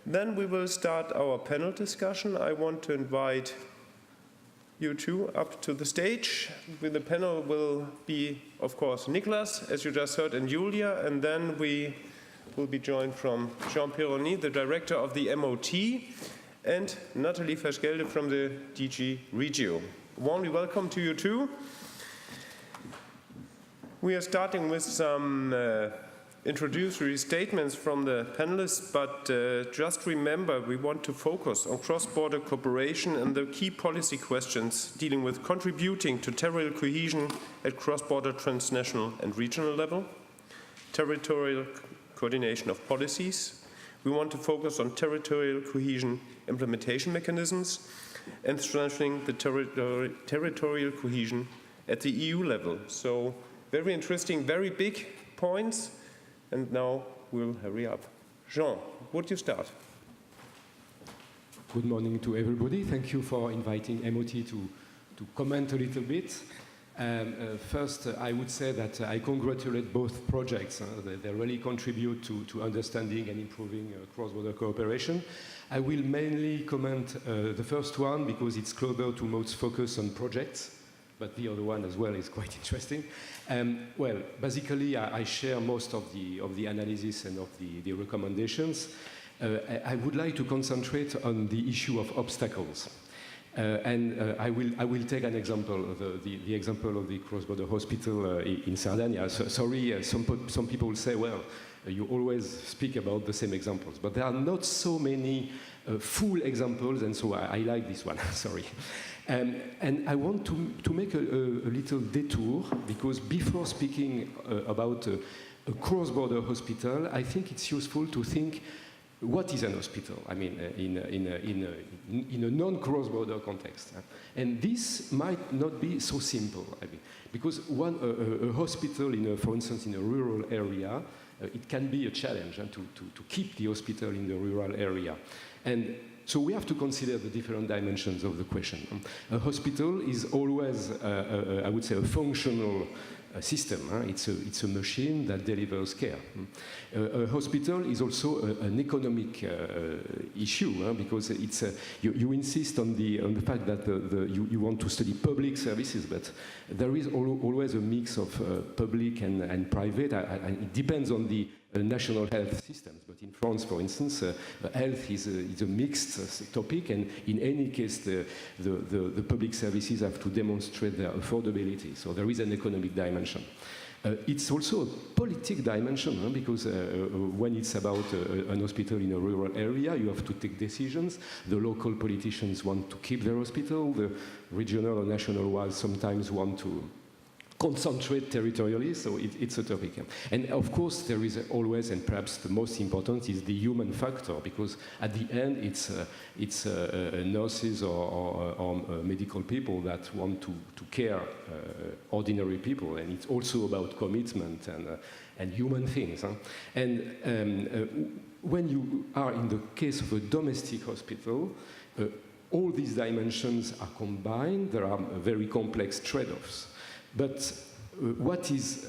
Then we will start our panel discussion. I want to invite you two up to the stage. With the panel will be, of course, Nicolas, as you just heard, and Julia, and then we will be joined from Jean Peyrony, the director of the MOT, and Nathalie Verschelde from the DG Regio. Warmly welcome to you too. We are starting with some introductory statements from the panelists, but just remember we want to focus on cross-border cooperation and the key policy questions dealing with contributing to territorial cohesion at cross-border transnational and regional level, territorial coordination of policies. We want to focus on territorial cohesion implementation mechanisms and strengthening the territorial cohesion at the EU level. So very interesting, very big points. And now we'll hurry up. Jean, would you start? Good morning to everybody. Thank you for inviting MOT to comment a little bit. First, I would say that I congratulate both projects. They really contribute to understanding and improving cross-border cooperation. I will mainly comment the first one because it's closer to most focus on projects, but the other one as well is quite interesting. Well, basically, I share most of the analysis and of the recommendations. I would like to concentrate on the issue of obstacles. I will take an example, the example of the cross-border hospital in Sardinia. Sorry, some people say, well, you always speak about the same examples, but there are not so many full examples, and so I like this one, sorry. And I want to make a little detour, because before speaking about a cross-border hospital, I think it's useful to think what is an hospital? I mean, in a non-cross-border context. And this might not be so simple, I mean, because a hospital, for instance, in a rural area, it can be a challenge to keep the hospital in the rural area. And so we have to consider the different dimensions of the question. A hospital is always, I would say, a functional system. It's a machine that delivers care. A hospital is also an economic issue, because it's you insist on the fact that you want to study public services, but there is always a mix of public and private. And it depends on the national health systems, but in France, for instance, health is a mixed topic, and in any case, the public services have to demonstrate their affordability. So there is an economic dimension. It's also a politic dimension, because when it's about an hospital in a rural area, you have to take decisions. The local politicians want to keep their hospital. The regional or national ones sometimes want to concentrate territorially, so it's a topic. And of course, there is always, and perhaps the most important, is the human factor, because at the end, it's nurses or medical people that want to care ordinary people, and it's also about commitment and human things. And when you are in the case of a domestic hospital, all these dimensions are combined. There are very complex trade-offs. But what is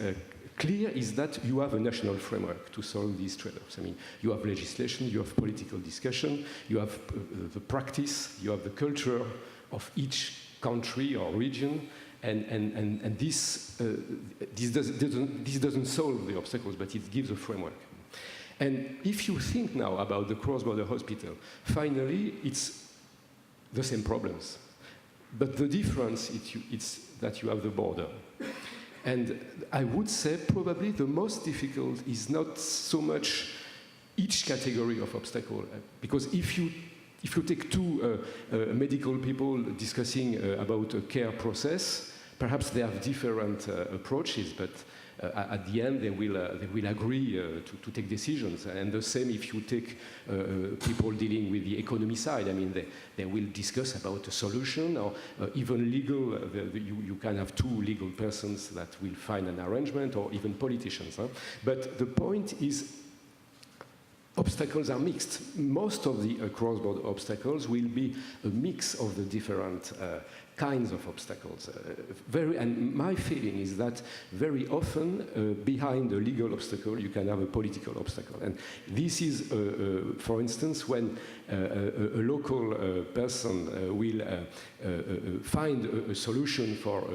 clear is that you have a national framework to solve these trade-offs. I mean, you have legislation, you have political discussion, you have the practice, you have the culture of each country or region, and this doesn't solve the obstacles, but it gives a framework. And if you think now about the cross-border hospital, finally, it's the same problems. But the difference is that you have the border. And I would say probably the most difficult is not so much each category of obstacle. Because if you take two medical people discussing about a care process, perhaps they have different approaches, but at the end they will agree to take decisions. And the same if you take people dealing with the economy side. I mean, they will discuss about a solution, or even legal. You can have two legal persons that will find an arrangement, or even politicians. But the point is, obstacles are mixed. Most of the cross-border obstacles will be a mix of the different kinds of obstacles. And my feeling is that very often behind a legal obstacle you can have a political obstacle. And this is, for instance, when a local person will find a solution for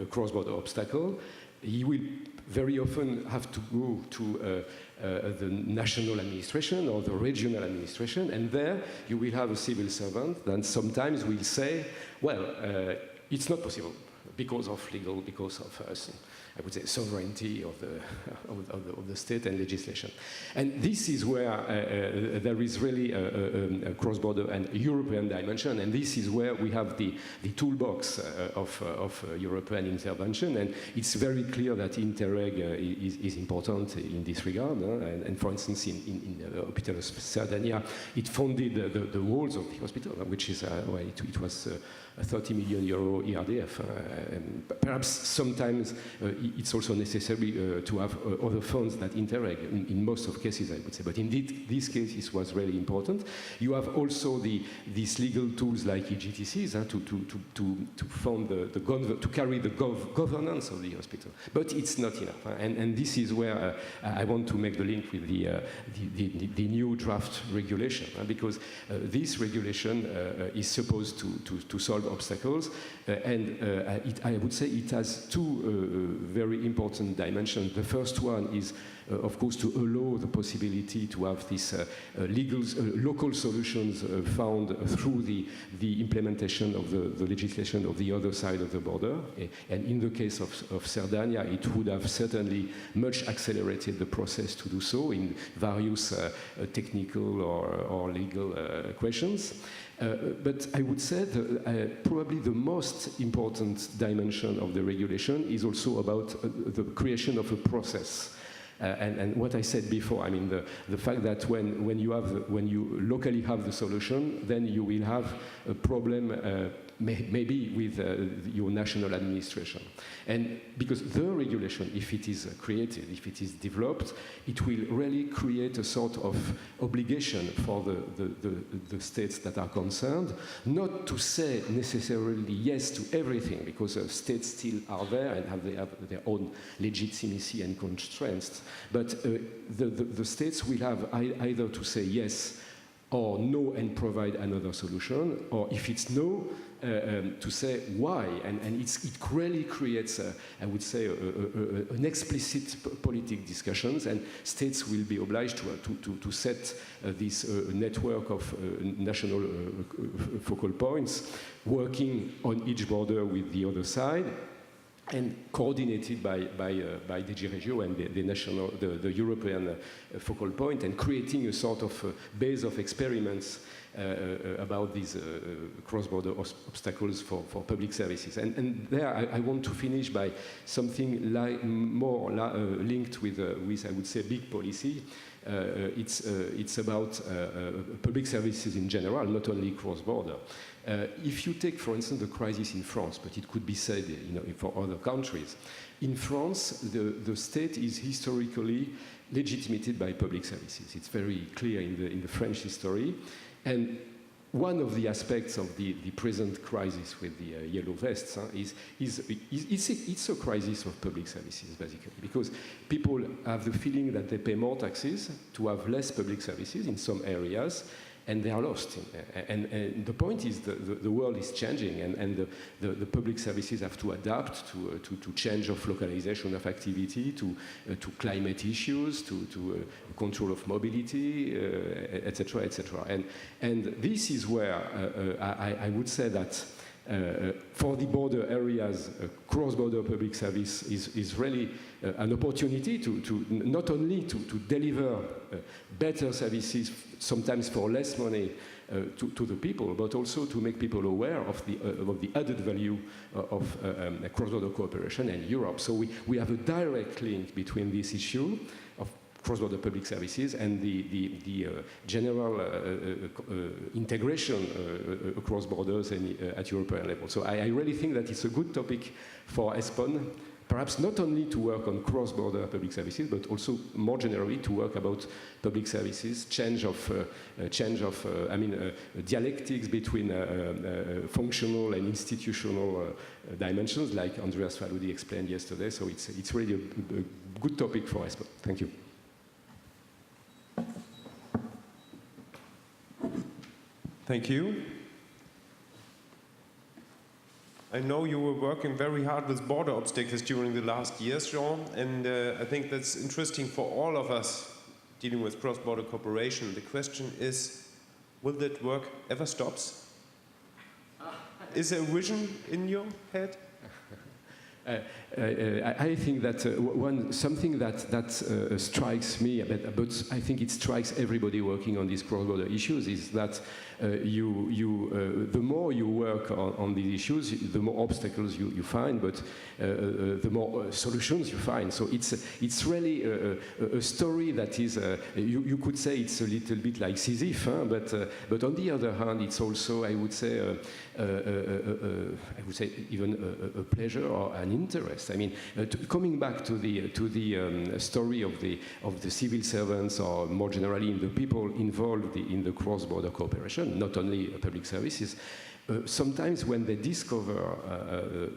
a cross-border obstacle, he will very often have to go to the national administration or the regional administration, and there you will have a civil servant that sometimes will say, well, it's not possible because of legal, because of, I would say, sovereignty of the state and legislation. And this is where there is really a cross-border and European dimension, and this is where we have the toolbox of European intervention, and it's very clear that INTERREG is important in this regard. And for instance, in Hospital Sardinia, it funded the walls of the hospital, which is, well, it was a 30 million euro ERDF. Perhaps sometimes it's also necessary to have other funds that INTERREG, in most of cases, I would say. But indeed, this case it was really important. You have also these legal tools like EGTCs to fund to carry the governance of the hospital. But it's not enough. And this is where I want to make the link with the new draft regulation, because this regulation is supposed to solve obstacles, and I would say it has two very important dimensions. The first one is, of course, to allow the possibility to have these local solutions found through the implementation of the legislation of the other side of the border. And in the case of Sardinia, it would have certainly much accelerated the process to do so in various technical or legal questions. But I would say that probably the most important dimension of the regulation is also about the creation of a process. And what I said before, I mean the fact that when you locally have the solution, then you will have a problem maybe with your national administration. And because the regulation, if it is created, if it is developed, it will really create a sort of obligation for the states that are concerned, not to say necessarily yes to everything, because states still are there and they have their own legitimacy and constraints, but the states will have either to say yes or no and provide another solution, or if it's no, to say why, and it really creates, I would say, an explicit political discussions, and states will be obliged to set this network of national focal points, working on each border with the other side, and coordinated by DG Regio and the European focal point, and creating a sort of base of experiments about these cross-border obstacles for public services. And there I want to finish by something more linked with, I would say, big policy. It's about public services in general, not only cross-border. If you take, for instance, the crisis in France, but it could be said, for other countries, in France, the state is historically legitimated by public services. It's very clear in the French history. And one of the aspects of the present crisis with the yellow vests it's a crisis of public services, basically, because people have the feeling that they pay more taxes to have less public services in some areas, and they are lost. And the point is the world is changing, and the public services have to adapt to change of localization of activity, to climate issues, to control of mobility, etc., etc. And this is where I would say that for the border areas, cross-border public service is really an opportunity to not only to deliver better services, sometimes for less money, to the people, but also to make people aware of the added value of cross-border cooperation in Europe. So we have a direct link between this issue of cross-border public services and the general integration across borders and at European level. So I really think that it's a good topic for ESPON perhaps not only to work on cross-border public services, but also more generally to work about public services, change of dialectics between functional and institutional dimensions, like Andreas Faludi explained yesterday. So it's really a good topic for ESPON. Thank you. Thank you. I know you were working very hard with border obstacles during the last years, Jean, and I think that's interesting for all of us dealing with cross-border cooperation. The question is, will that work ever stop? Is there a vision in your head? I think that something that strikes me, but I think it strikes everybody working on these cross-border issues, is that the more you work on these issues, the more obstacles you find, but the more solutions you find. So it's really a story that is, you could say it's a little bit like Sisyphe, but on the other hand, it's also, I would say even a pleasure or an interest. I mean, coming back to the story of the civil servants, or more generally in the people involved in the cross-border cooperation, not only public services, sometimes when they discover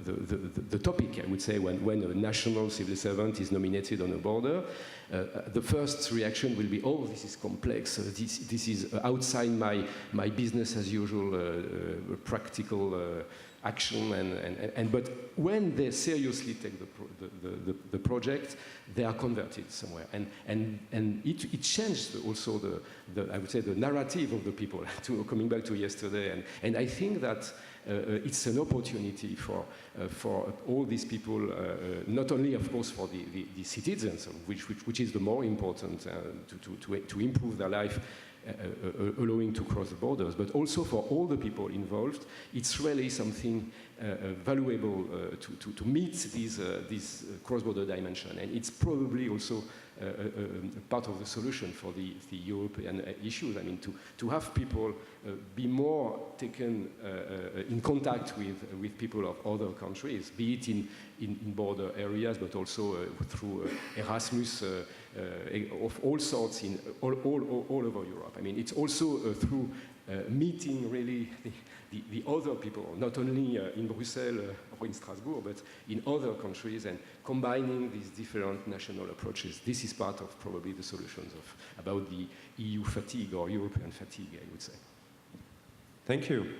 the topic, I would say, when a national civil servant is nominated on a border, the first reaction will be, oh, this is complex, this is outside my business as usual practical action, but when they seriously take the project, they are converted somewhere, and it changed also I would say the narrative of the people. Coming back to yesterday, and I think that it's an opportunity for all these people, not only of course for the citizens, which is the more important to improve their life, allowing to cross the borders, but also for all the people involved. It's really something valuable to meet this cross-border dimension, and it's probably also part of the solution for the European issues. I mean, to have people be more taken in contact with people of other countries, be it in border areas, but also through Erasmus of all sorts all over Europe. I mean, it's also through meeting really the other people, not only in Brussels or in Strasbourg, but in other countries, and combining these different national approaches. This is part of probably the solutions about the EU fatigue, or European fatigue, I would say. Thank you.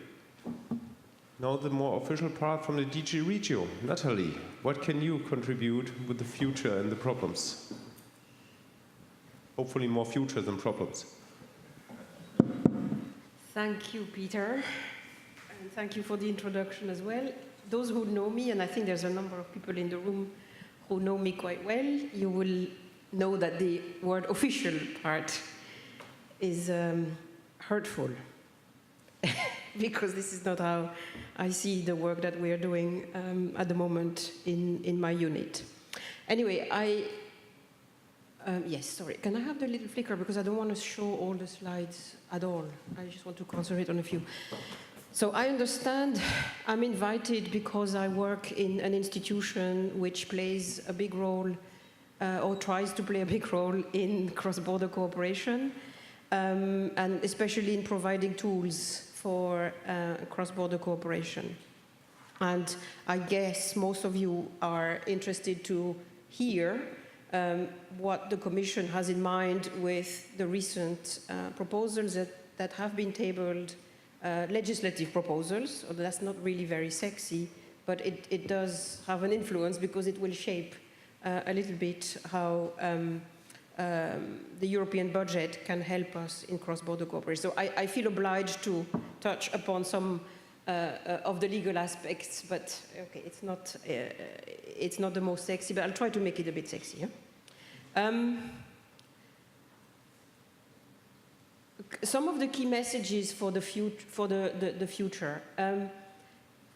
Now the more official part from the DG Regio. Nathalie, what can you contribute with the future and the problems? Hopefully more future than problems. Thank you, Peter. And thank you for the introduction as well. Those who know me, and I think there's a number of people in the room who know me quite well, you will know that the word official part is hurtful. Because this is not how I see the work that we are doing at the moment in my unit. Anyway, yes, sorry. Can I have the little flicker? Because I don't want to show all the slides at all. I just want to concentrate on a few. So I understand I'm invited because I work in an institution which plays a big role, or tries to play a big role in cross-border cooperation, and especially in providing tools for cross-border cooperation. And I guess most of you are interested to hear what the Commission has in mind with the recent proposals that have been tabled, legislative proposals. So that's not really very sexy, but it does have an influence because it will shape a little bit how the European budget can help us in cross-border cooperation. So I feel obliged to touch upon some of the legal aspects, but okay, it's not the most sexy, but I'll try to make it a bit sexy. Yeah? Some of the key messages for the future.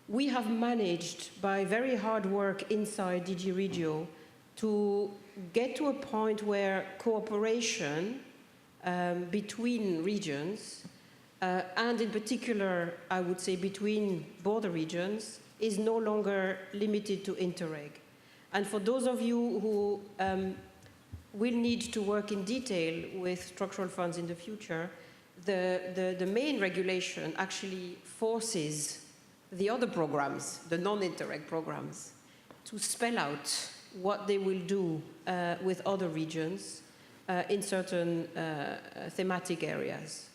We have managed, by very hard work inside DG Regio, to get to a point where cooperation between regions, and in particular, I would say between border regions, is no longer limited to INTERREG. And for those of you who will need to work in detail with structural funds in the future, the main regulation actually forces the other programs, the non-INTERREG programs, to spell out what they will do with other regions in certain thematic areas.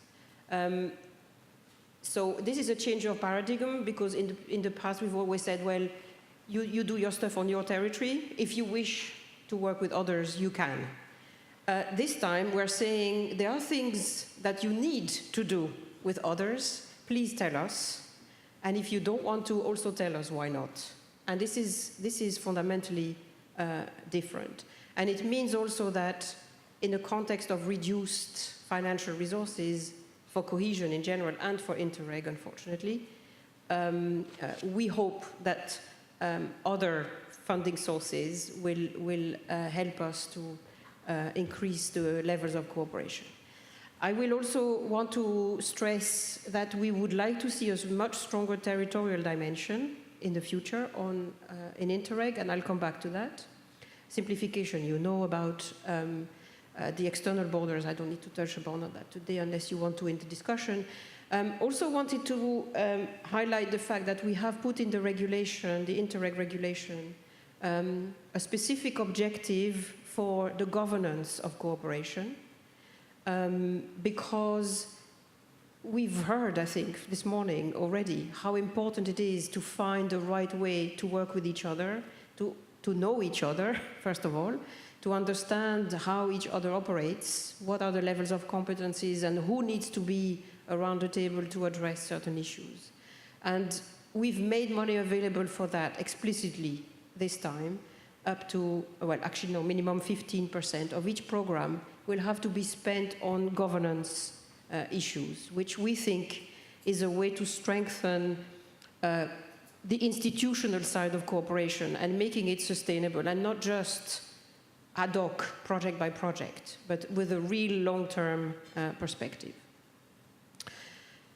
So this is a change of paradigm, because in the past we've always said, well, you do your stuff on your territory. If you wish to work with others, you can. This time we're saying there are things that you need to do with others. Please tell us. And if you don't want to, also tell us why not. And this is fundamentally different. And it means also that in the context of reduced financial resources for cohesion in general and for INTERREG, unfortunately, we hope that other funding sources will help us to increase the levels of cooperation. I will also want to stress that we would like to see a much stronger territorial dimension in the future in INTERREG, and I'll come back to that. Simplification, you know about the external borders. I don't need to touch upon that today unless you want to in the discussion. Also wanted to highlight the fact that we have put in the regulation, the INTERREG regulation, a specific objective for the governance of cooperation, because we've heard, I think, this morning already, how important it is to find the right way to work with each other, to know each other, first of all, to understand how each other operates, what are the levels of competencies, and who needs to be around the table to address certain issues. And we've made money available for that explicitly this time, up to, well, actually no, minimum 15% of each program will have to be spent on governance issues, which we think is a way to strengthen the institutional side of cooperation and making it sustainable, and not just ad hoc, project by project, but with a real long-term perspective.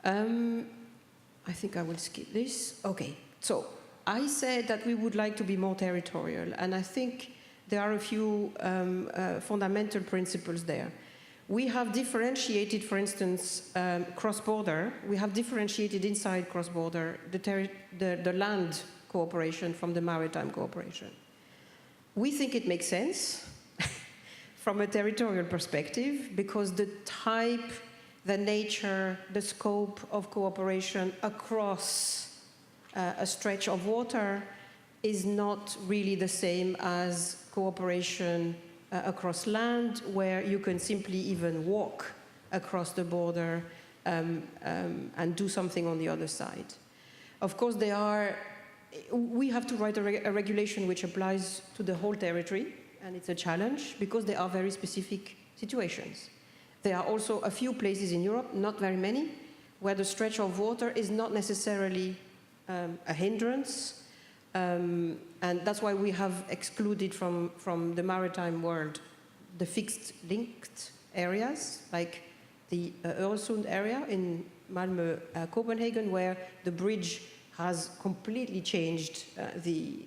I think I will skip this. Okay, so I said that we would like to be more territorial, and I think there are a few fundamental principles there. We have differentiated, for instance, cross-border. We have differentiated inside cross-border the land cooperation from the maritime cooperation. We think it makes sense from a territorial perspective, because the type, the nature, the scope of cooperation across a stretch of water is not really the same as cooperation across land, where you can simply even walk across the border and do something on the other side. Of course, we have to write a regulation which applies to the whole territory, and it's a challenge because there are very specific situations. There are also a few places in Europe, not very many, where the stretch of water is not necessarily a hindrance, and that's why we have excluded from the maritime world the fixed linked areas, like the Öresund area in Malmö, Copenhagen, where the bridge has completely changed the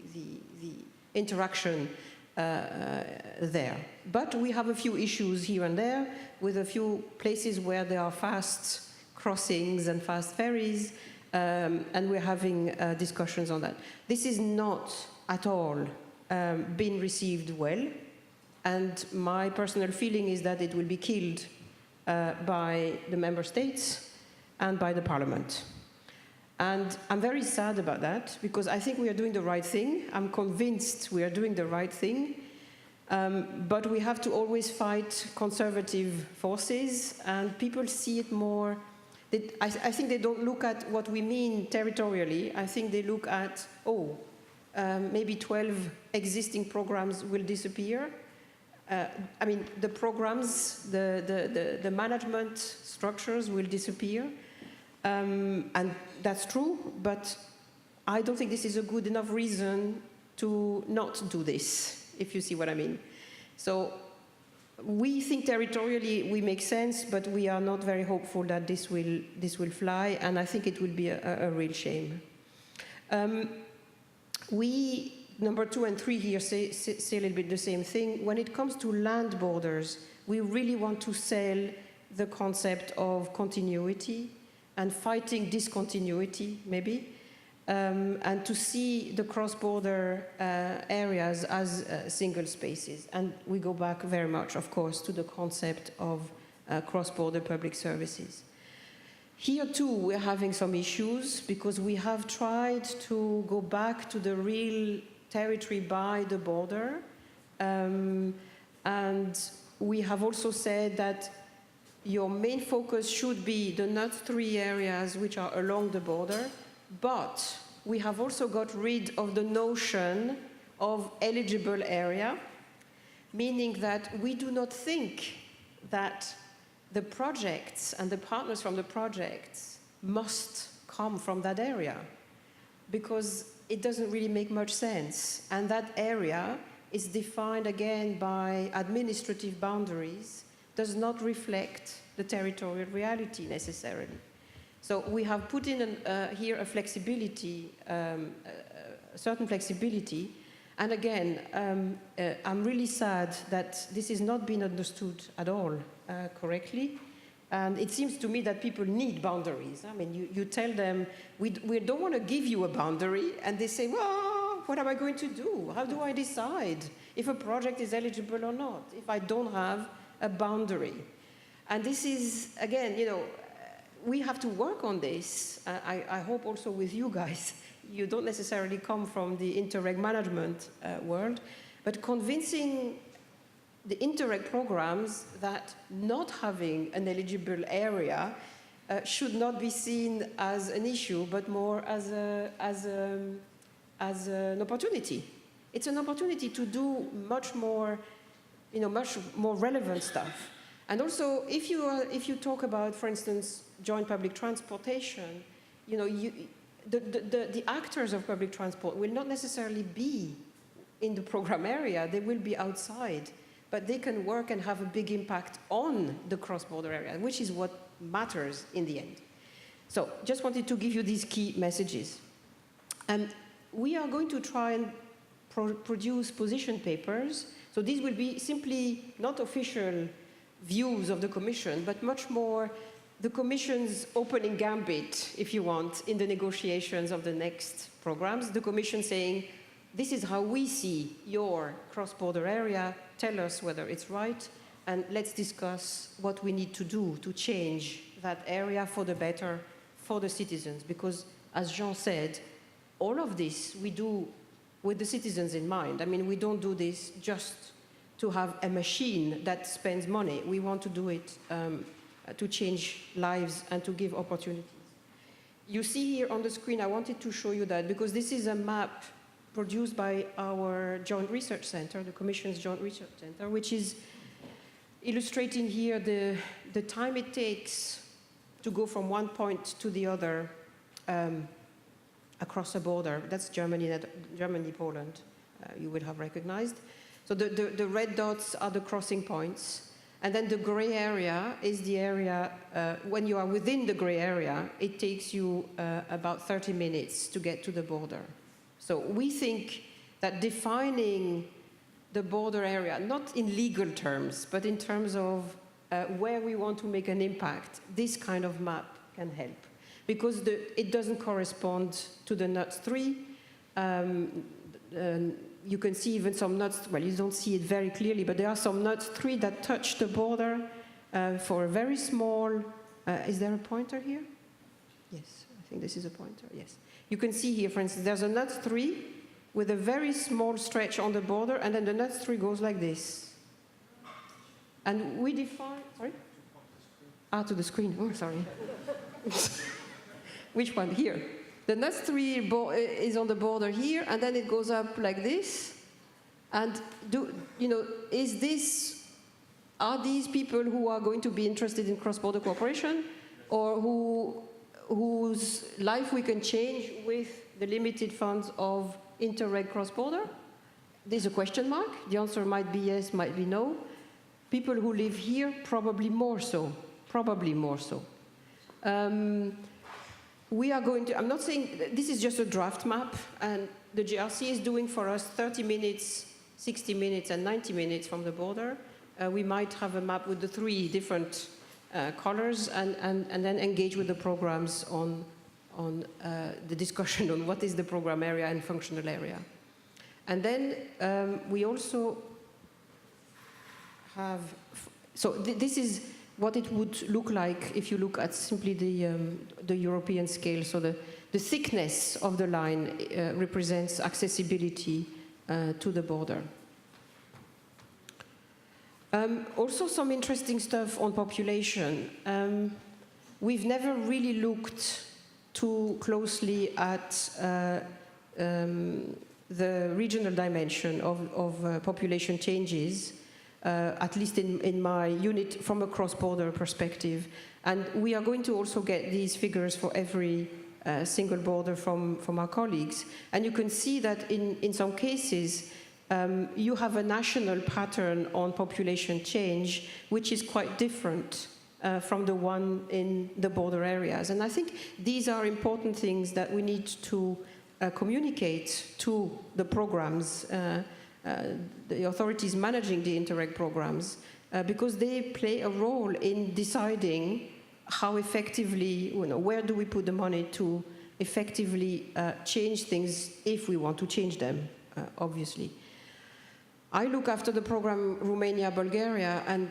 interaction there. But we have a few issues here and there, with a few places where there are fast crossings and fast ferries, and we're having discussions on that. This is not at all been received well, and my personal feeling is that it will be killed by the member states and by the parliament. And I'm very sad about that, because I think we are doing the right thing. I'm convinced we are doing the right thing, but we have to always fight conservative forces, and people see it more. I think they don't look at what we mean territorially. I think they look at, maybe 12 existing programs will disappear. I mean, the programs, the management structures will disappear. And that's true, but I don't think this is a good enough reason to not do this, if you see what I mean. So we think territorially we make sense, but we are not very hopeful that this will fly, and I think it will be a real shame. We number 2 and 3 here say a little bit the same thing. When it comes to land borders, we really want to sell the concept of continuity and fighting discontinuity, maybe, and to see the cross-border areas as single spaces. And we go back very much, of course, to the concept of cross-border public services. Here, too, we're having some issues because we have tried to go back to the real territory by the border. And we have also said that your main focus should be the NUTS 3 areas which are along the border, but we have also got rid of the notion of eligible area, meaning that we do not think that the projects and the partners from the projects must come from that area, because it doesn't really make much sense. And that area is defined again by administrative boundaries, does not reflect the territorial reality necessarily. So we have put in here a flexibility, a certain flexibility. And again, I'm really sad that this is not being understood at all correctly. And it seems to me that people need boundaries. I mean, you tell them, we don't want to give you a boundary, and they say, well, what am I going to do? How do I decide if a project is eligible or not, if I don't have a boundary? And this is, again, you know, we have to work on this. I hope also with you guys. You don't necessarily come from the INTERREG management world, but convincing the INTERREG programs that not having an eligible area should not be seen as an issue, but more as an opportunity. It's an opportunity to do much more, you know, much more relevant stuff. And also, if you talk about, for instance, joint public transportation, you know, the actors of public transport will not necessarily be in the program area, they will be outside, but they can work and have a big impact on the cross-border area, which is what matters in the end. So just wanted to give you these key messages. And we are going to try and produce position papers. So these will be simply not official views of the Commission, but much more the Commission's opening gambit, if you want, in the negotiations of the next programs. The Commission saying, this is how we see your cross-border area, tell us whether it's right, and let's discuss what we need to do to change that area for the better for the citizens. Because, as Jean said, all of this we do with the citizens in mind. I mean, we don't do this just to have a machine that spends money. We want to do it to change lives and to give opportunities. You see here on the screen, I wanted to show you that because this is a map produced by our Joint Research Center, the Commission's Joint Research Center, which is illustrating here the time it takes to go from one point to the other across a border. That's Germany, Poland, you will have recognized. So the red dots are the crossing points. And then the gray area is the area, when you are within the gray area, it takes you about 30 minutes to get to the border. So we think that defining the border area, not in legal terms, but in terms of where we want to make an impact, this kind of map can help. Because it doesn't correspond to the NUTS 3. You can see even some NUTS, well, you don't see it very clearly, but there are some NUTS 3 that touch the border for a very small, is there a pointer here? Yes, I think this is a pointer, yes. You can see here, for instance, there's a NUTS 3 with a very small stretch on the border, and then the NUTS 3 goes like this. And we define, sorry? To the screen, oh, sorry. Which one? Here. The NUTS 3 is on the border here, and then it goes up like this. And are these people who are going to be interested in cross-border cooperation, or whose life we can change with the limited funds of INTERREG cross-border? There's a question mark. The answer might be yes, might be no. People who live here, probably more so. Probably more so. we are going to, I'm not saying, this is just a draft map, and the GRC is doing for us 30 minutes, 60 minutes, and 90 minutes from the border. We might have a map with the 3 different colors, and then engage with the programs on the discussion on what is the program area and functional area. And then we also have, so this is what it would look like if you look at simply the European scale. So the thickness of the line represents accessibility to the border. Also some interesting stuff on population. We've never really looked too closely at the regional dimension of population changes, at least in my unit from a cross-border perspective. And we are going to also get these figures for every single border from our colleagues. And you can see that in some cases, you have a national pattern on population change, which is quite different from the one in the border areas. And I think these are important things that we need to communicate to the programs, the authorities managing the INTERREG programs, because they play a role in deciding how effectively, where do we put the money to effectively change things if we want to change them, obviously. I look after the program Romania-Bulgaria, and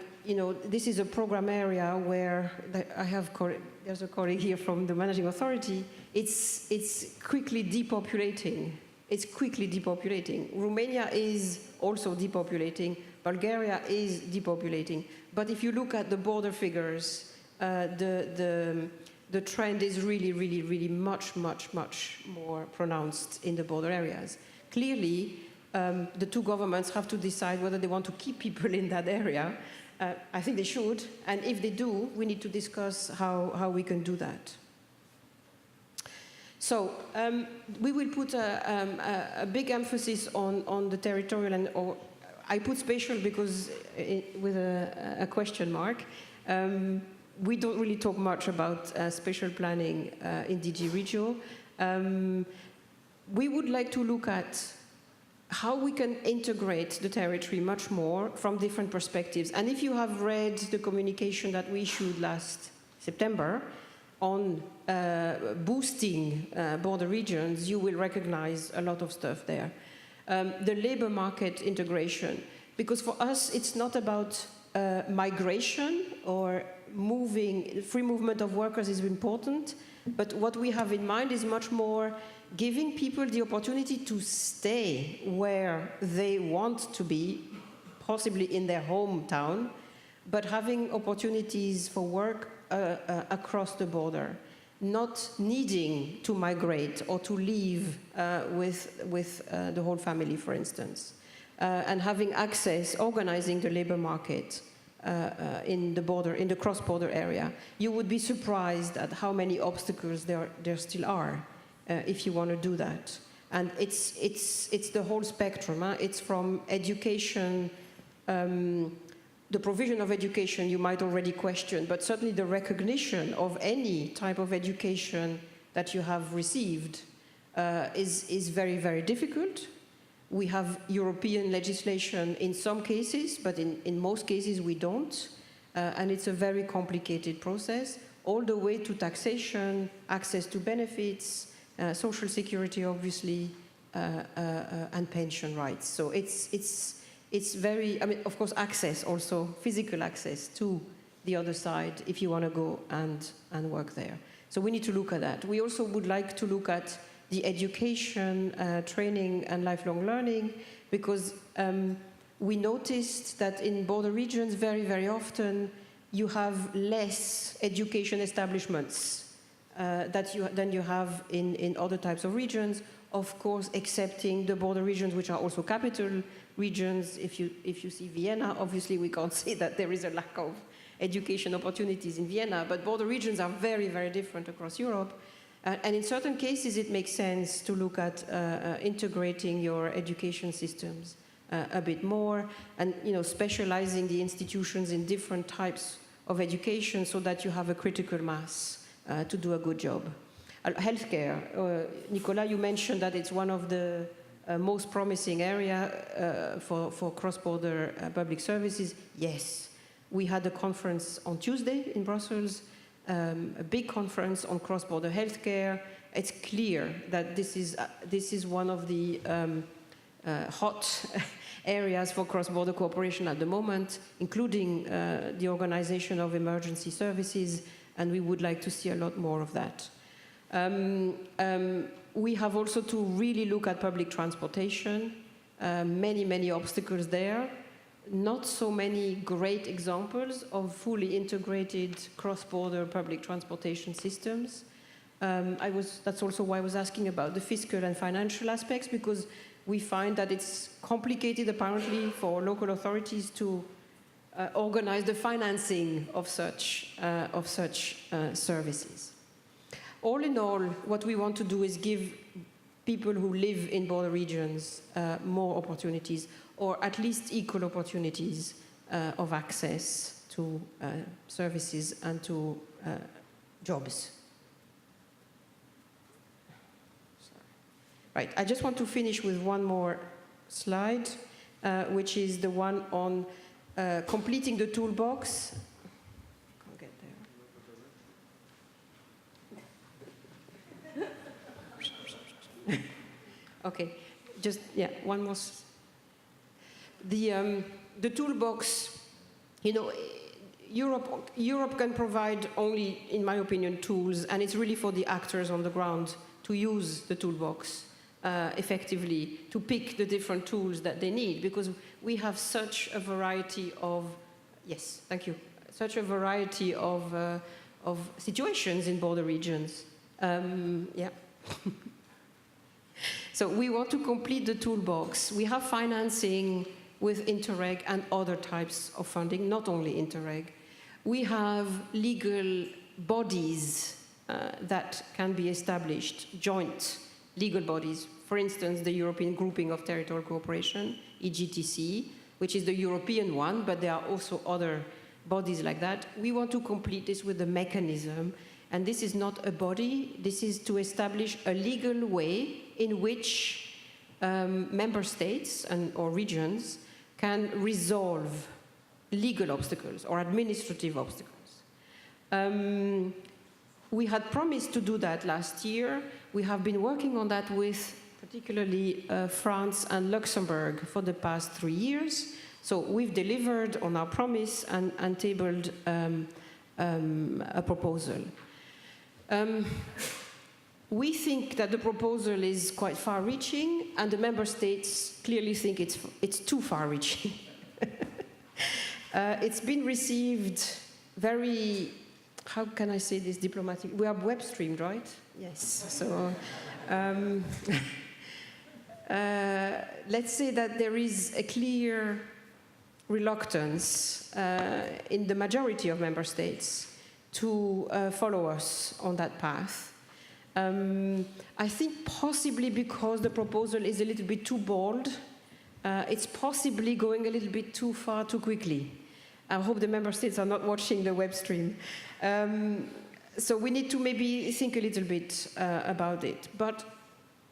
this is a program area where I have there's a colleague here from the managing authority. It's quickly depopulating. It's quickly depopulating. Romania is also depopulating. Bulgaria is depopulating. But if you look at the border figures, the trend is really much more pronounced in the border areas. Clearly, the 2 governments have to decide whether they want to keep people in that area. I think they should, and if they do, we need to discuss how we can do that. So we will put a big emphasis on the territorial, or I put spatial because with a question mark. We don't really talk much about spatial planning in DG Regio. We would like to look at how we can integrate the territory much more from different perspectives. And if you have read the communication that we issued last September on boosting border regions, you will recognize a lot of stuff there. The labor market integration, because for us it's not about migration or free movement of workers is important, but what we have in mind is much more giving people the opportunity to stay where they want to be, possibly in their hometown, but having opportunities for work across the border, not needing to migrate or to leave with the whole family, for instance, and having access, organizing the labor market in the cross-border area. You would be surprised at how many obstacles there still are. If you want to do that. And it's the whole spectrum. It's from education, the provision of education you might already question, but certainly the recognition of any type of education that you have received is very difficult. We have European legislation in some cases, but in most cases we don't. And it's a very complicated process, all the way to taxation, access to benefits, social security, obviously, and pension rights. So it's very, of course, access also, physical access to the other side if you want to go and work there. So we need to look at that. We also would like to look at the education, training, and lifelong learning, because we noticed that in border regions, very often, you have less education establishments than you have in other types of regions, of course, excepting the border regions, which are also capital regions. If you see Vienna, obviously we can't say that there is a lack of education opportunities in Vienna, but border regions are very different across Europe. And in certain cases, it makes sense to look at integrating your education systems a bit more, and specializing the institutions in different types of education so that you have a critical mass to do a good job. Healthcare. Nicolas, you mentioned that it's one of the most promising area for cross-border public services. Yes, we had a conference on Tuesday in Brussels, a big conference on cross-border healthcare. It's clear that this is one of the hot areas for cross-border cooperation at the moment, including the organization of emergency services, and we would like to see a lot more of that. We have also to really look at public transportation. Many obstacles there. Not so many great examples of fully integrated cross-border public transportation systems. That's also why I was asking about the fiscal and financial aspects, because we find that it's complicated apparently for local authorities to organize the financing of such services. All in all, what we want to do is give people who live in border regions more opportunities, or at least equal opportunities of access to services and to jobs. Right, I just want to finish with one more slide, which is the one on completing the toolbox. Can't get there. Okay, just, yeah, one more. The toolbox, you know, Europe can provide only, in my opinion, tools, and it's really for the actors on the ground to use the toolbox effectively, to pick the different tools that they need, because we have such a variety of, yes, thank you, such a variety of situations in border regions. Yeah. So we want to complete the toolbox. We have financing with INTERREG and other types of funding, not only INTERREG. We have legal bodies that can be established, joint legal bodies. For instance, the European Grouping of Territorial Cooperation, EGTC, which is the European one, but there are also other bodies like that. We want to complete this with a mechanism, and this is not a body, this is to establish a legal way in which member states or regions can resolve legal obstacles or administrative obstacles. We had promised to do that last year. We have been working on that with particularly France and Luxembourg for the past 3 years. So we've delivered on our promise and tabled a proposal. We think that the proposal is quite far-reaching, and the member states clearly think it's too far-reaching. It's been received very, how can I say this diplomatic? We are web-streamed, right? Yes. So let's say that there is a clear reluctance in the majority of member states to follow us on that path. I think possibly because the proposal is a little bit too bold, it's possibly going a little bit too far too quickly. I hope the member states are not watching the web stream. So we need to maybe think a little bit about it. But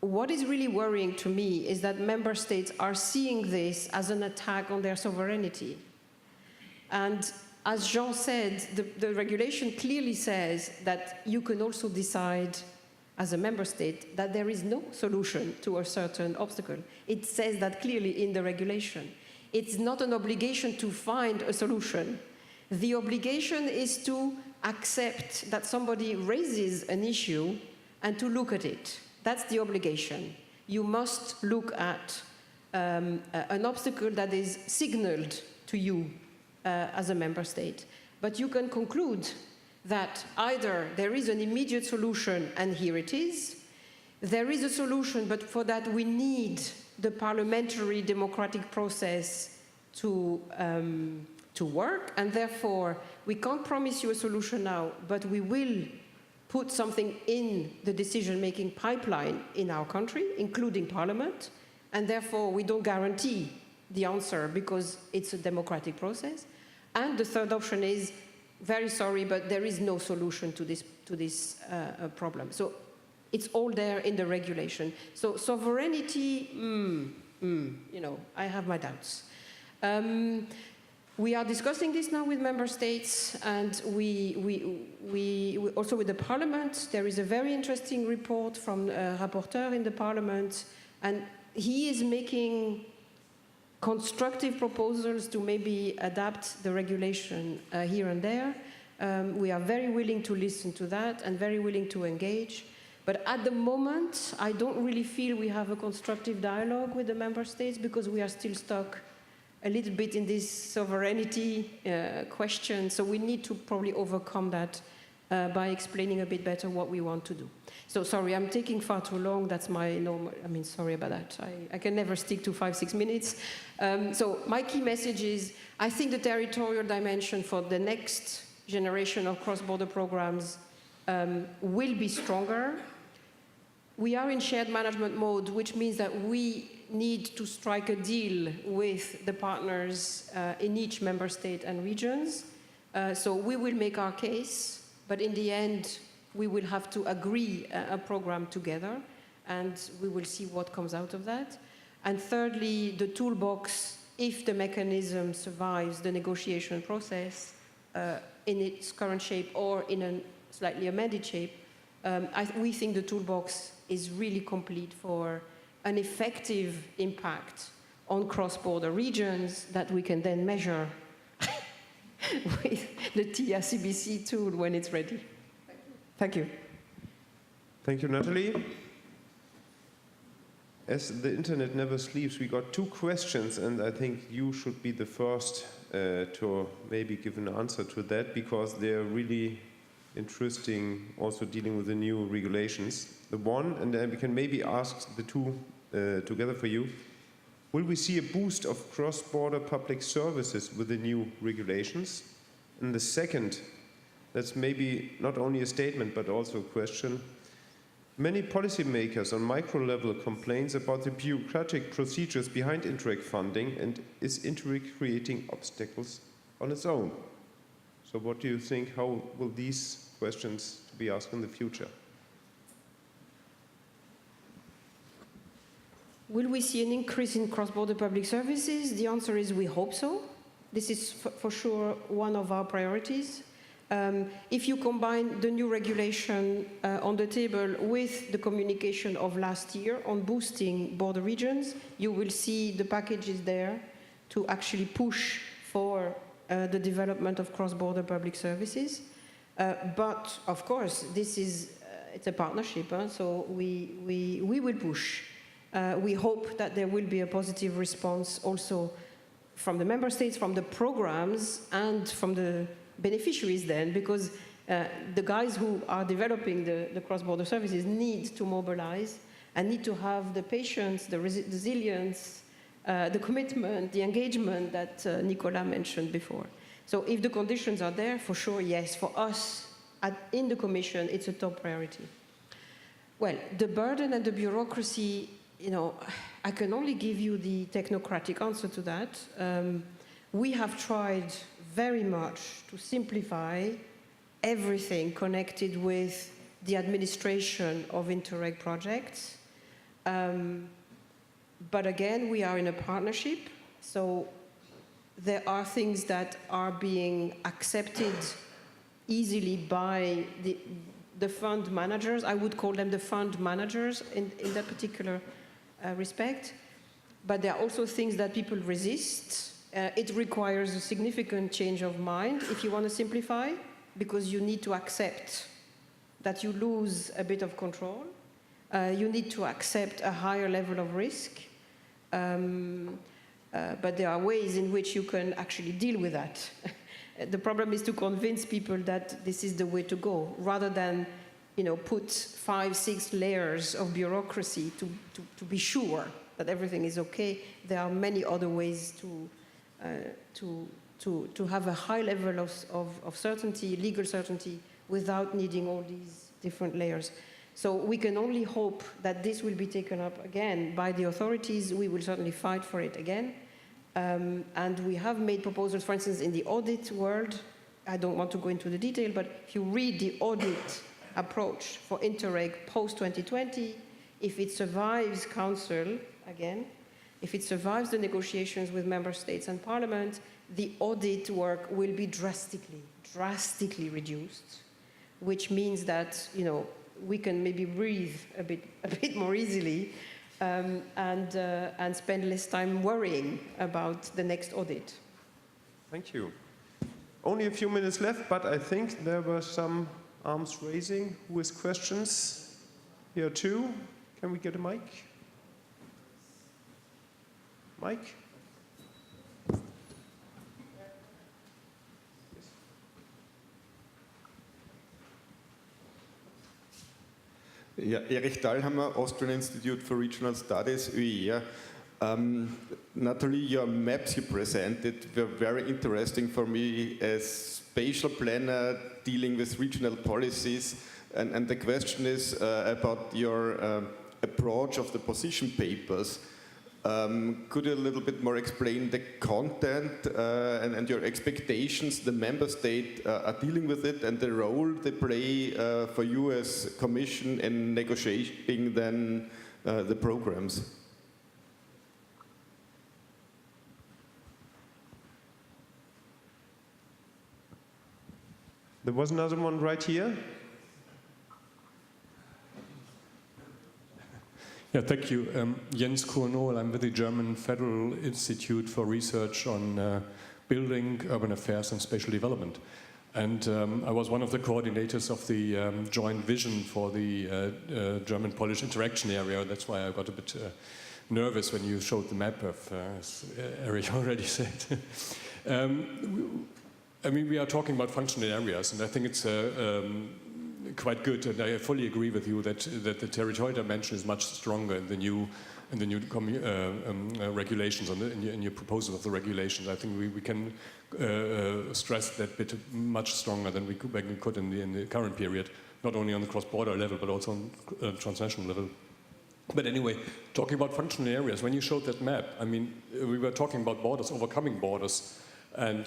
what is really worrying to me is that member states are seeing this as an attack on their sovereignty. And as Jean said, the regulation clearly says that you can also decide as a member state that there is no solution to a certain obstacle. It says that clearly in the regulation. It's not an obligation to find a solution. The obligation is to accept that somebody raises an issue and to look at it. That's the obligation. You must look at an obstacle that is signaled to you as a member state. But you can conclude that either there is an immediate solution and here it is, there is a solution, but for that we need the parliamentary democratic process to work, and therefore we can't promise you a solution now, but we will put something in the decision-making pipeline in our country, including Parliament, and therefore we don't guarantee the answer because it's a democratic process. And the third option is, very sorry, but there is no solution to this problem. So It's all there in the regulation. So sovereignty, you know, I have my doubts. We are discussing this now with member states, and we also with the parliament. There is a very interesting report from a rapporteur in the parliament, and he is making constructive proposals to maybe adapt the regulation here and there. We are very willing to listen to that and very willing to engage. But at the moment, I don't really feel we have a constructive dialogue with the member states because we are still stuck a little bit in this sovereignty question. So we need to probably overcome that by explaining a bit better what we want to do. So sorry, I'm taking far too long. That's my normal, I mean, sorry about that. I can never stick to 5-6 minutes. So my key message is, I think the territorial dimension for the next generation of cross-border programs will be stronger. We are in shared management mode, which means that we need to strike a deal with the partners in each member state and regions. So we will make our case, but in the end, we will have to agree a program together, and we will see what comes out of that. And thirdly, the toolbox, if the mechanism survives the negotiation process in its current shape or in a slightly amended shape, we think the toolbox is really complete for an effective impact on cross-border regions that we can then measure with the TRCBC tool when it's ready. Thank you. Thank you, Nathalie. As the internet never sleeps, we got 2 questions, and I think you should be the first to maybe give an answer to that, because they're really interesting, also dealing with the new regulations. The one, and then we can maybe ask the 2 together for you. Will we see a boost of cross-border public services with the new regulations? And the second, that's maybe not only a statement but also a question. Many policymakers on micro level complains about the bureaucratic procedures behind INTERREG funding, and is INTERREG creating obstacles on its own? So what do you think, how will these questions be asked in the future? Will we see an increase in cross-border public services? The answer is we hope so. This is for sure one of our priorities. If you combine the new regulation on the table with the communication of last year on boosting border regions, you will see the packages there to actually push for the development of cross-border public services. But of course, this is it's a partnership, so we will push. We hope that there will be a positive response also from the member states, from the programs, and from the beneficiaries then, because the guys who are developing the cross-border services need to mobilize and need to have the patience, the resilience, the commitment, the engagement that Nicolas mentioned before. So if the conditions are there, for sure, yes. For us in the Commission, it's a top priority. Well, the burden and the bureaucracy, you know, I can only give you the technocratic answer to that. We have tried very much to simplify everything connected with the administration of INTERREG projects. But again, we are in a partnership, so there are things that are being accepted easily by the fund managers. I would call them the fund managers in that particular respect. But there are also things that people resist. It requires a significant change of mind if you want to simplify, because you need to accept that you lose a bit of control. You need to accept a higher level of risk. But there are ways in which you can actually deal with that. The problem is to convince people that this is the way to go, rather than, you know, put 5-6 layers of bureaucracy to be sure that everything is okay. There are many other ways to have a high level of certainty, legal certainty, without needing all these different layers. So we can only hope that this will be taken up again by the authorities. We will certainly fight for it again. And we have made proposals, for instance, in the audit world. I don't want to go into the detail, but if you read the audit approach for INTERREG post-2020, if it survives Council, again, if it survives the negotiations with Member States and Parliament, the audit work will be drastically reduced, which means that, you know, we can maybe breathe a bit more easily and spend less time worrying about the next audit. Thank you. Only a few minutes left, but I think there were some arms raising with questions. Here too. Can we get a mic? Mike? Yeah, Erich Dahlhammer, Austrian Institute for Regional Studies, UER. Nathalie, your maps you presented were very interesting for me as spatial planner dealing with regional policies. And the question is about your approach of the position papers. Could you a little bit more explain the content and your expectations the member state are dealing with it and the role they play for you as Commission in negotiating then the programs? There was another one right here. Yeah, thank you. Jens Kornol, I'm with the German Federal Institute for Research on Building, Urban Affairs and Spatial Development. And I was one of the coordinators of the joint vision for the German-Polish interaction area. That's why I got a bit nervous when you showed the map, as Erich already said. I mean, we are talking about functional areas, and I think it's quite good, and I fully agree with you that the territorial dimension is much stronger in the new regulations, in your proposal of the regulations. I think we can stress that bit much stronger than we could in the current period, not only on the cross-border level, but also on transnational level. But anyway, talking about functional areas, when you showed that map, I mean, we were talking about borders, overcoming borders. And,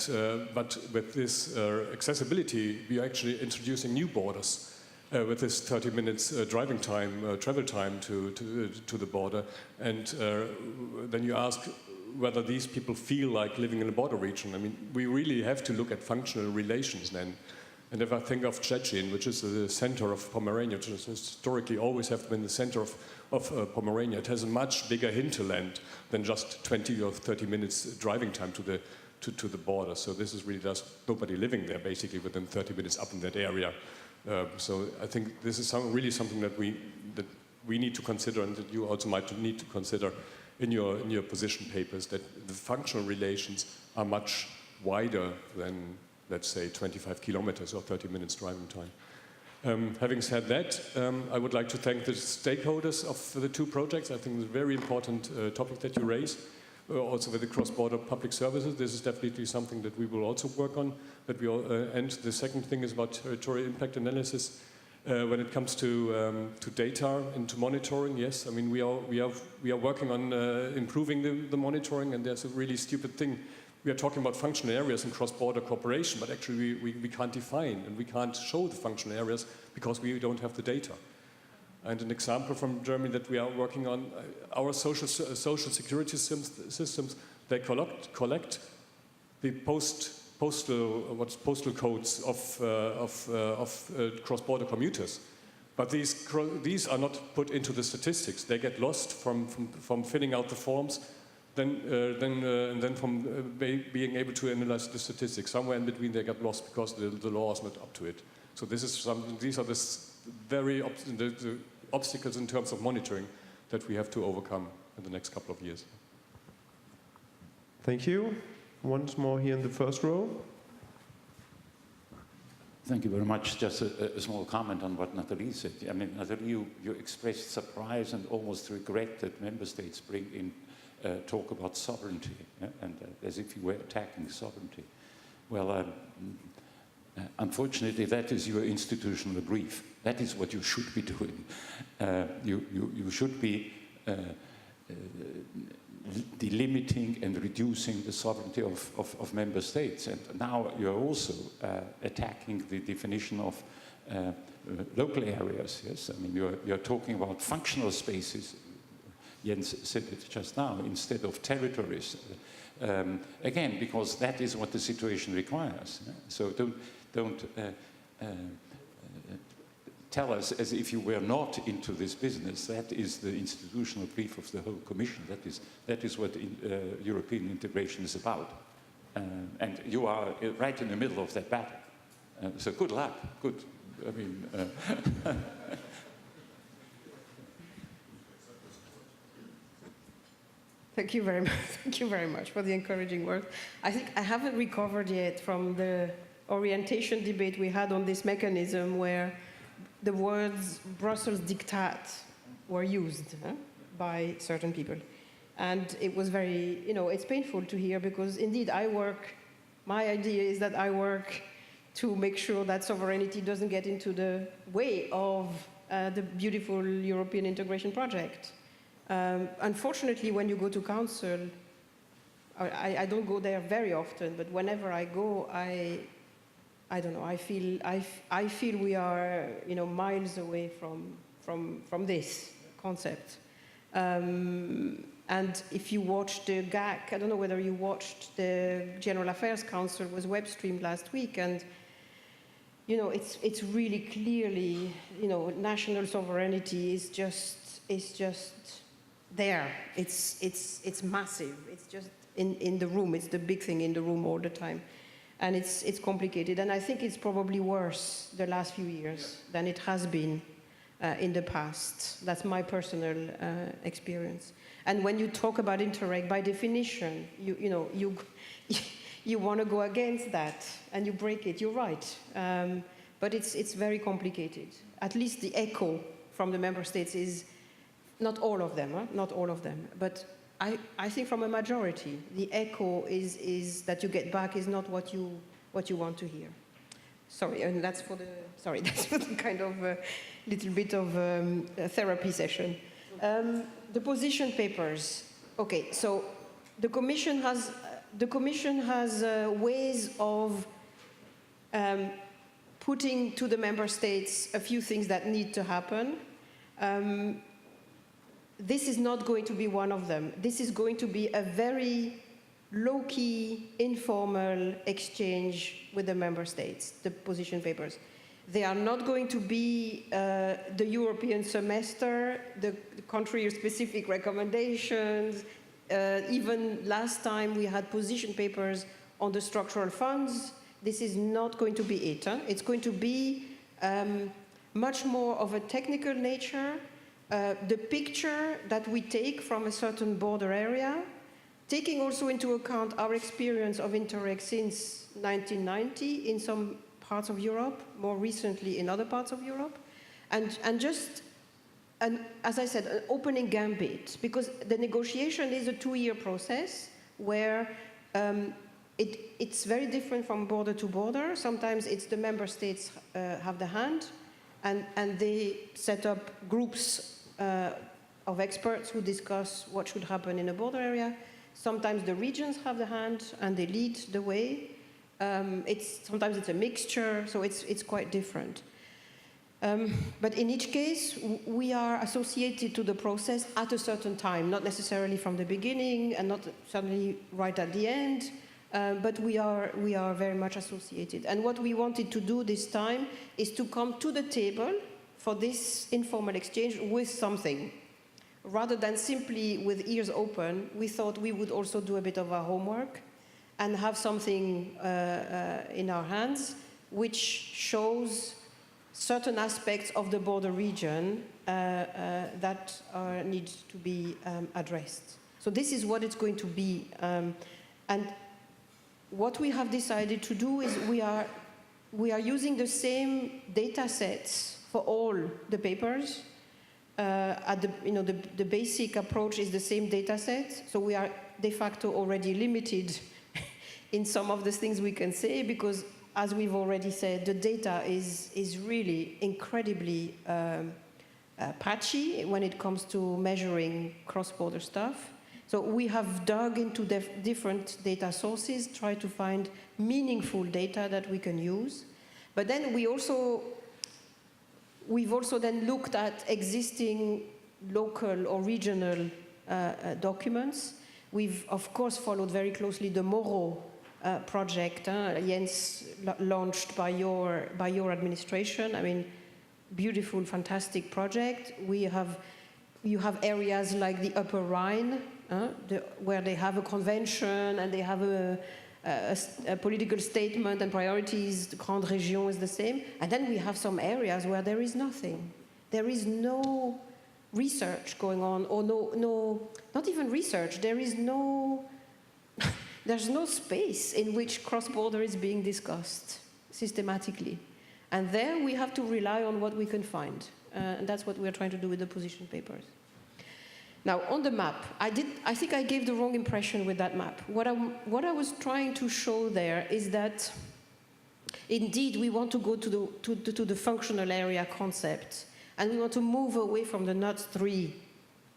but with this accessibility, we are actually introducing new borders with this 30 minutes driving time, travel time to the border. And then you ask whether these people feel like living in a border region. I mean, we really have to look at functional relations then. And if I think of Szczecin, which is the center of Pomerania, which has historically always have been the center of Pomerania, it has a much bigger hinterland than just 20 or 30 minutes driving time to the border. So this is really just nobody living there basically within 30 minutes up in that area. So I think this is really something that we need to consider, and that you also might need to consider in your position papers, that the functional relations are much wider than, let's say, 25 kilometers or 30 minutes driving time. Having said that, I would like to thank the stakeholders of the two projects. I think it's a very important topic that you raise. Also with the cross-border public services, this is definitely something that we will also work on. And the second thing is about territorial impact analysis. When it comes to data and to monitoring, yes, I mean we are working on improving the monitoring. And there's a really stupid thing. We are talking about functional areas in cross-border cooperation, but actually we can't define and we can't show the functional areas because we don't have the data. And an example from Germany that we are working on, our social security systems, they collect the postal codes of cross-border commuters. But these are not put into the statistics. They get lost from filling out the forms, and then from being able to analyze the statistics. Somewhere in between they get lost because the law is not up to it. So these are the very the obstacles in terms of monitoring that we have to overcome in the next couple of years. Thank you. Once more here in the first row. Thank you very much. Just a small comment on what Nathalie said. I mean, Nathalie, you expressed surprise and almost regret that member states bring in talk about sovereignty, and as if you were attacking sovereignty. Well, unfortunately, that is your institutional brief. That is what you should be doing. You should be delimiting and reducing the sovereignty of member states. And now you're also attacking the definition of local areas. Yes, I mean you're talking about functional spaces. Jens said it just now, instead of territories. Again, because that is what the situation requires. Yeah? So don't tell us as if you were not into this business. That is the institutional brief of the whole Commission. That is what European integration is about. And you are right in the middle of that battle. So good luck. Good. I mean. Thank you very much. Thank you very much for the encouraging words. I think I haven't recovered yet from the orientation debate we had on this mechanism where the words Brussels diktat were used by certain people. And it was very, it's painful to hear because indeed my idea is that I work to make sure that sovereignty doesn't get into the way of the beautiful European integration project. Unfortunately, when you go to council, I don't go there very often, but whenever I go, I don't know, I feel we are, miles away from this concept. And if you watch the GAC, I don't know whether you watched the General Affairs Council was web streamed last week, and it's really clearly, national sovereignty is just there. It's massive. It's just in the room. It's the big thing in the room all the time. And it's complicated. And I think it's probably worse the last few years than it has been in the past. That's my personal experience. And when you talk about INTERREG, by definition, you want to go against that and you break it. You're right. But it's very complicated. At least the echo from the member states is not all of them, not all of them. But I think from a majority, the echo is that you get back is not what you want to hear. Sorry, and that's for the kind of little bit of a therapy session. The position papers. Okay, so the Commission has ways of putting to the member states a few things that need to happen. This is not going to be one of them. This is going to be a very low-key, informal exchange with the member states, the position papers. They are not going to be the European semester, the country-specific recommendations. Even last time we had position papers on the structural funds. This is not going to be it. It's going to be much more of a technical nature. The picture that we take from a certain border area, taking also into account our experience of INTERREG since 1990 in some parts of Europe, more recently in other parts of Europe, and as I said, an opening gambit, because the negotiation is a 2-year process where it's very different from border to border. Sometimes it's the member states have the hand, and they set up groups of experts who discuss what should happen in a border area. Sometimes the regions have the hand and they lead the way. Sometimes it's a mixture, so it's quite different. But in each case, we are associated to the process at a certain time, not necessarily from the beginning and not suddenly right at the end, but we are very much associated. And what we wanted to do this time is to come to the table for this informal exchange with something. Rather than simply with ears open, we thought we would also do a bit of our homework and have something in our hands which shows certain aspects of the border region that need to be addressed. So this is what it's going to be. And what we have decided to do is we are using the same data sets for all the papers. The basic approach is the same data set, so we are de facto already limited in some of the things we can say, because as we've already said, the data is really incredibly patchy when it comes to measuring cross-border stuff. So we have dug into different data sources, tried to find meaningful data that we can use. But then we also we've also then looked at existing local or regional documents. We've, of course, followed very closely the Moro project, Jens, launched by your administration. I mean, beautiful, fantastic project. You have areas like the Upper Rhine, where they have a convention and they have a political statement and priorities. The Grande Région is the same. And then we have some areas where there is nothing. There is no research going on, or not even research. There's no space in which cross-border is being discussed systematically. And there we have to rely on what we can find. And that's what we're trying to do with the position papers. Now, on the map, I think I gave the wrong impression with that map. What I was trying to show there is that, indeed, we want to go to the functional area concept, and we want to move away from the NUTS 3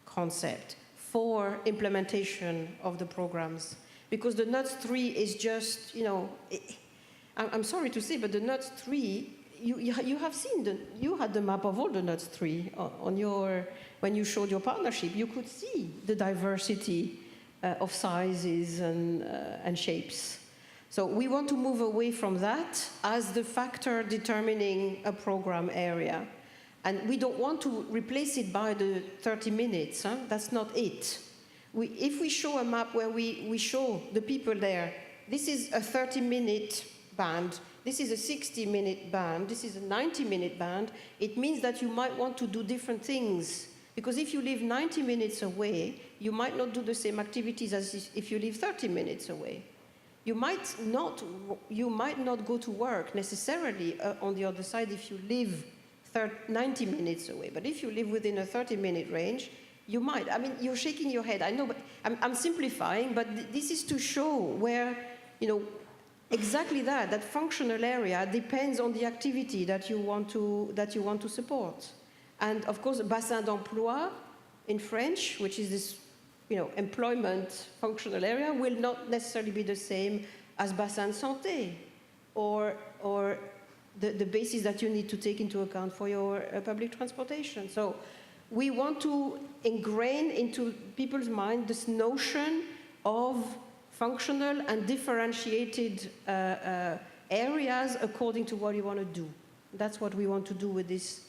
concept for implementation of the programs. Because the NUTS 3 is just, I'm sorry to say, but the NUTS 3, you have seen, you had the map of all the NUTS 3 when you showed your partnership. You could see the diversity of sizes and shapes. So we want to move away from that as the factor determining a program area. And we don't want to replace it by the 30 minutes. That's not it. If we show a map where we show the people there, this is a 30-minute band, this is a 60-minute band, this is a 90-minute band, it means that you might want to do different things. Because if you live 90 minutes away, you might not do the same activities as if you live 30 minutes away. You might not go to work necessarily on the other side if you live 90 minutes away. But if you live within a 30-minute range, you might. I mean, you're shaking your head. I know, but I'm simplifying, but this is to show where, exactly that functional area depends on the activity that you want to support. And of course, bassin d'emploi in French, which is this, employment functional area, will not necessarily be the same as bassin santé or the basis that you need to take into account for your public transportation. So we want to ingrain into people's mind this notion of functional and differentiated areas according to what you want to do. That's what we want to do with these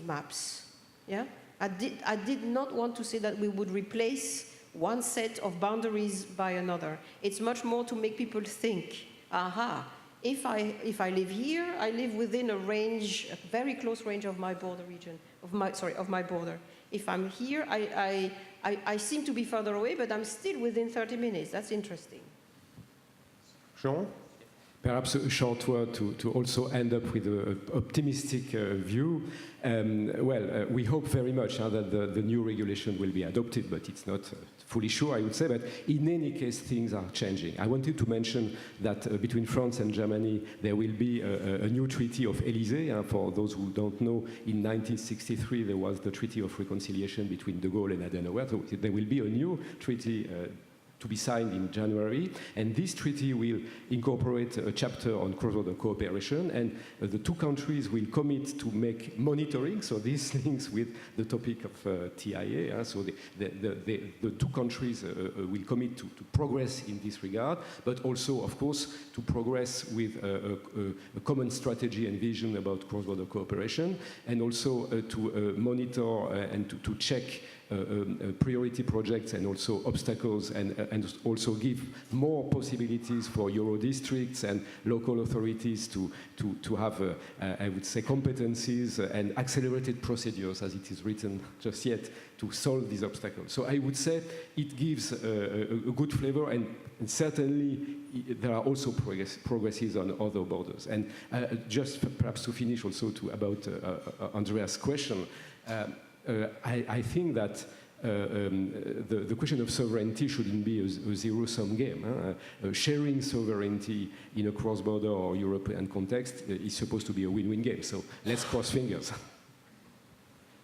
maps. Yeah? I did not want to say that we would replace one set of boundaries by another. It's much more to make people think, aha, if I live here, I live within a range, a very close range of my border region, of my border. If I'm here, I seem to be further away, but I'm still within 30 minutes. That's interesting. Jean? Perhaps a short word to also end up with an optimistic view. We hope very much that the new regulation will be adopted, but it's not fully sure, I would say. But in any case, things are changing. I wanted to mention that between France and Germany, there will be a new Treaty of Élysée. For those who don't know, in 1963, there was the Treaty of Reconciliation between de Gaulle and Adenauer. So there will be a new treaty to be signed in January, and this treaty will incorporate a chapter on cross-border cooperation, and the two countries will commit to make monitoring, so this links with the topic of TIA, so the two countries will commit to progress in this regard, but also, of course, to progress with a common strategy and vision about cross-border cooperation, and also to monitor and to check priority projects and also obstacles, and also give more possibilities for Euro districts and local authorities to have, I would say, competencies and accelerated procedures, as it is written just yet, to solve these obstacles. So I would say it gives a good flavor, and certainly there are also progresses on other borders. And just perhaps to finish also about Andreas' question, I think that the question of sovereignty shouldn't be a zero-sum game. Sharing sovereignty in a cross-border or European context is supposed to be a win-win game. So let's cross fingers.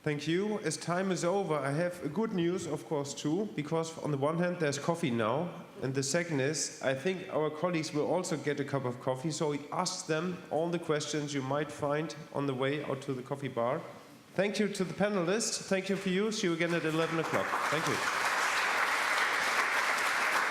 Thank you. As time is over, I have good news, of course, too, because on the one hand, there's coffee now, And the second is, I think our colleagues will also get a cup of coffee, so ask them all the questions you might find on the way out to the coffee bar. Thank you to the panelists. Thank you for you. See you again at 11 o'clock. Thank you.